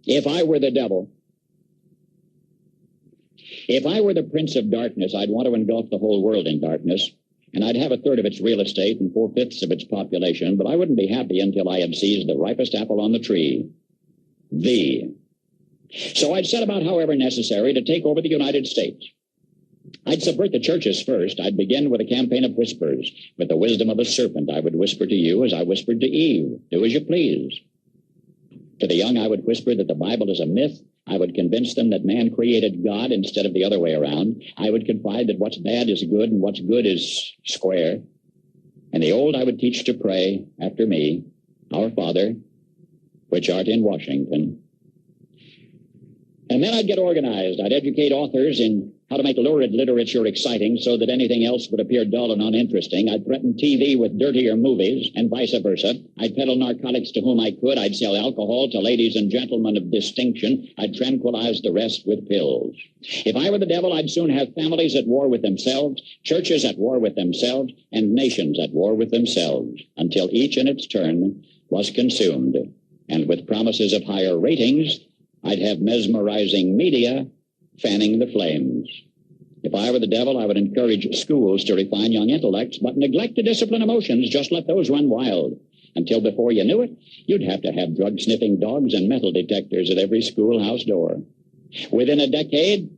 If I were the devil, if I were the prince of darkness, I'd want to engulf the whole world in darkness, and I'd have a third of its real estate and 4/5 of its population, but I wouldn't be happy until I had seized the ripest apple on the tree. Thee. So I'd set about, however necessary, to take over the United States. I'd subvert the churches first. I'd begin with a campaign of whispers. With the wisdom of a serpent, I would whisper to you as I whispered to Eve, do as you please. To the young, I would whisper that the Bible is a myth. I would convince them that man created God instead of the other way around. I would confide that what's bad is good and what's good is square. And the old I would teach to pray after me, Our Father, which art in Washington. And then I'd get organized. I'd educate authors in how to make lurid literature exciting so that anything else would appear dull and uninteresting. I'd threaten TV with dirtier movies and vice versa. I'd peddle narcotics to whom I could. I'd sell alcohol to ladies and gentlemen of distinction. I'd tranquilize the rest with pills. If I were the devil, I'd soon have families at war with themselves, churches at war with themselves, and nations at war with themselves, until each in its turn was consumed. And with promises of higher ratings, I'd have mesmerizing media fanning the flames. If I were the devil, I would encourage schools to refine young intellects, but neglect to discipline emotions. Just let those run wild. Until before you knew it, you'd have to have drug-sniffing dogs and metal detectors at every schoolhouse door. Within a decade,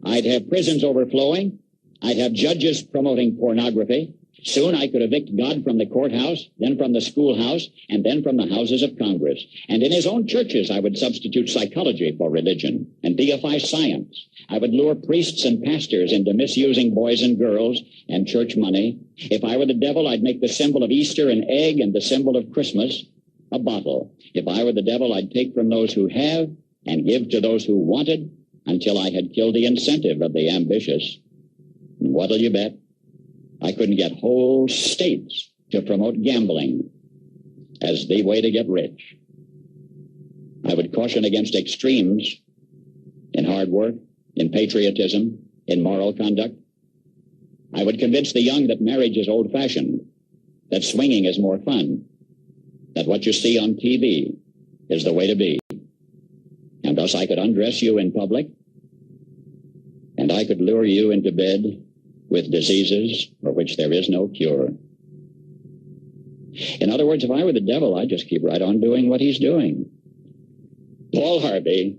I'd have prisons overflowing. I'd have judges promoting pornography. Soon I could evict God from the courthouse, then from the schoolhouse, and then from the houses of Congress. And in his own churches, I would substitute psychology for religion and deify science. I would lure priests and pastors into misusing boys and girls and church money. If I were the devil, I'd make the symbol of Easter an egg and the symbol of Christmas a bottle. If I were the devil, I'd take from those who have and give to those who wanted until I had killed the incentive of the ambitious. And what'll you bet? I couldn't get whole states to promote gambling as the way to get rich. I would caution against extremes in hard work, in patriotism, in moral conduct. I would convince the young that marriage is old-fashioned, that swinging is more fun, that what you see on TV is the way to be. And thus I could undress you in public, and I could lure you into bed with diseases for which there is no cure. In other words, if I were the devil, I'd just keep right on doing what he's doing. Paul Harvey,